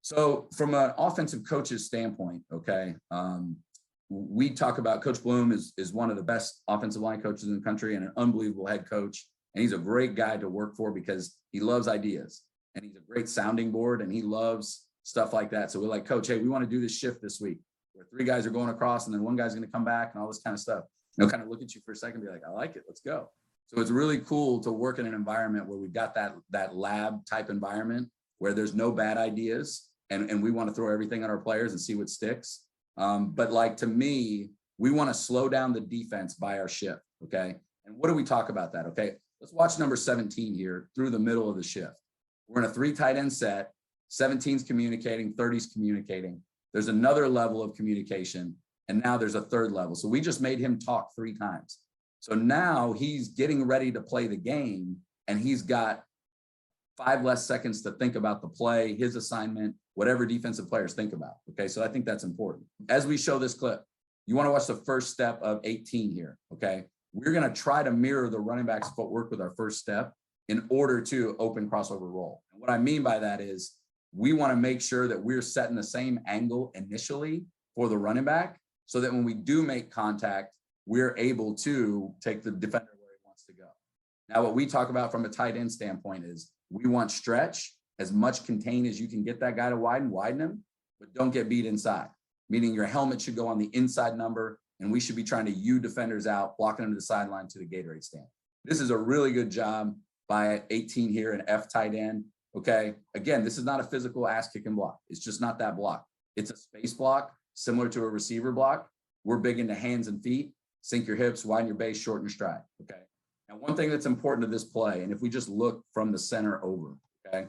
So from an offensive coach's standpoint, okay, we talk about Coach Bloom is one of the best offensive line coaches in the country and an unbelievable head coach. And he's a great guy to work for because he loves ideas and he's a great sounding board and he loves stuff like that. So we're like, Coach, hey, we want to do this shift this week where 3 guys are going across and then 1 guy's going to come back and all this kind of stuff. They'll kind of look at you for a second and be like, I like it. Let's go. So it's really cool to work in an environment where we've got that lab type environment where there's no bad ideas and we want to throw everything at our players and see what sticks. But like, to me, we want to slow down the defense by our shift. Okay. And what do we talk about that? Okay. Let's watch number 17 here through the middle of the shift. We're in a 3 tight end set. 17's communicating, 30's communicating. There's another level of communication. And now there's a 3rd level. So we just made him talk 3 times. So now he's getting ready to play the game and he's got 5 less seconds to think about the play, his assignment, whatever defensive players think about. Okay, so I think that's important. As we show this clip, you want to watch the first step of 18 here. Okay, we're going to try to mirror the running back's footwork with our first step in order to open crossover roll. And what I mean by that is we want to make sure that we're setting the same angle initially for the running back so that when we do make contact, we're able to take the defender where he wants to go. Now, what we talk about from a tight end standpoint is we want stretch, as much contain as you can get that guy to widen him, but don't get beat inside, meaning your helmet should go on the inside number, and we should be trying to U defenders out, blocking them to the sideline to the Gatorade stand. This is a really good job by 18 here, an F tight end. Okay, again, this is not a physical ass kicking block. It's just not that block. It's a space block, similar to a receiver block. We're big into hands and feet, sink your hips, widen your base, shorten your stride. Okay. Now, one thing that's important to this play, and if we just look from the center over, okay,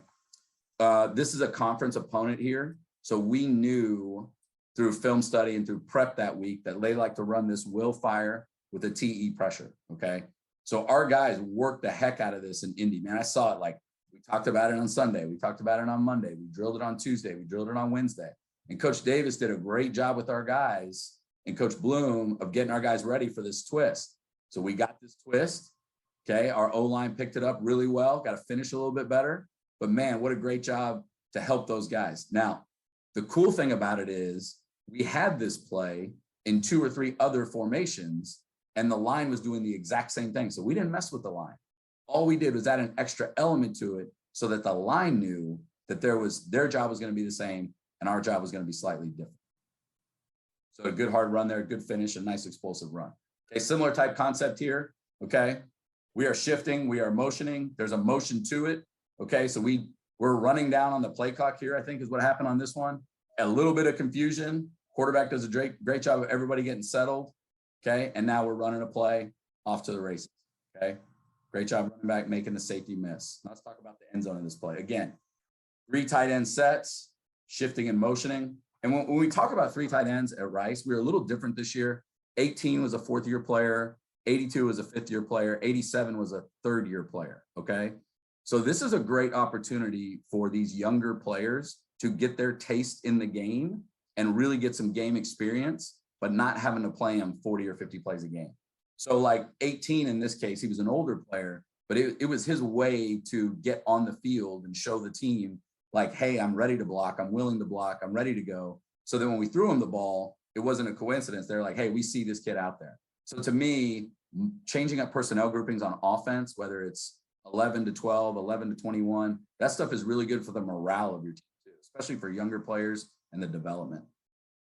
this is a conference opponent here. So we knew through film study and through prep that week that they like to run this will fire with a TE pressure, okay? So our guys worked the heck out of this in Indy. Man, I saw it. Like, we talked about it on Sunday. We talked about it on Monday. We drilled it on Tuesday. We drilled it on Wednesday. And Coach Davis did a great job with our guys and Coach Bloom of getting our guys ready for this twist. So we got this twist. Okay, our O-line picked it up really well, got to finish a little bit better. But man, what a great job to help those guys. Now, the cool thing about it is we had this play in 2 or 3 other formations, and the line was doing the exact same thing. So we didn't mess with the line. All we did was add an extra element to it so that the line knew that their job was going to be the same and our job was going to be slightly different. So a good hard run there, good finish, a nice explosive run. Okay, similar type concept here, okay? We are shifting, we are motioning. There's a motion to it. Okay, so we're running down on the play clock here, I think is what happened on this one. A little bit of confusion. Quarterback does a great job of everybody getting settled. Okay, and now we're running a play off to the races. Okay, great job running back making the safety miss. Now let's talk about the end zone in this play. Again, 3 tight end sets, shifting and motioning. And when we talk about 3 tight ends at Rice, we're a little different this year. 18 was a 4th-year player. 82 was a 5th-year player. 87 was a 3rd-year player, okay? So this is a great opportunity for these younger players to get their taste in the game and really get some game experience, but not having to play them 40 or 50 plays a game. So like 18 in this case, he was an older player, but it was his way to get on the field and show the team like, hey, I'm ready to block. I'm willing to block. I'm ready to go. So then when we threw him the ball, it wasn't a coincidence. They're like, hey, we see this kid out there. So to me, changing up personnel groupings on offense, whether it's 11 to 12, 11 to 21, that stuff is really good for the morale of your team too, especially for younger players and the development.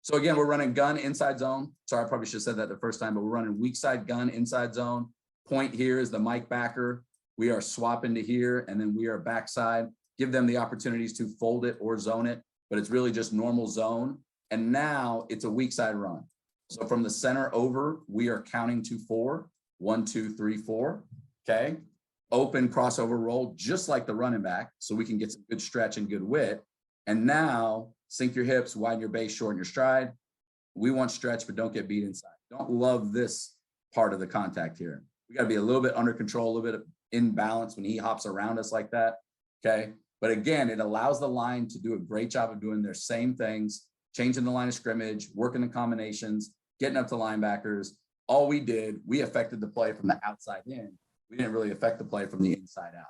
So again, we're running gun inside zone. Sorry, I probably should have said that the first time, but we're running weak side gun inside zone. Point here is the Mike backer. We are swapping to here, and then we are backside. Give them the opportunities to fold it or zone it, but it's really just normal zone. And now it's a weak side run. So from the center over, we are counting to 4. 1, 2, 3, 4. Okay. Open crossover roll, just like the running back, so we can get some good stretch and good width. And now sink your hips, widen your base, shorten your stride. We want stretch, but don't get beat inside. Don't love this part of the contact here. We got to be a little bit under control, a little bit in balance when he hops around us like that. Okay. But again, it allows the line to do a great job of doing their same things, changing the line of scrimmage, working the combinations, getting up to linebackers. All we did, we affected the play from the outside in. We didn't really affect the play from the inside out.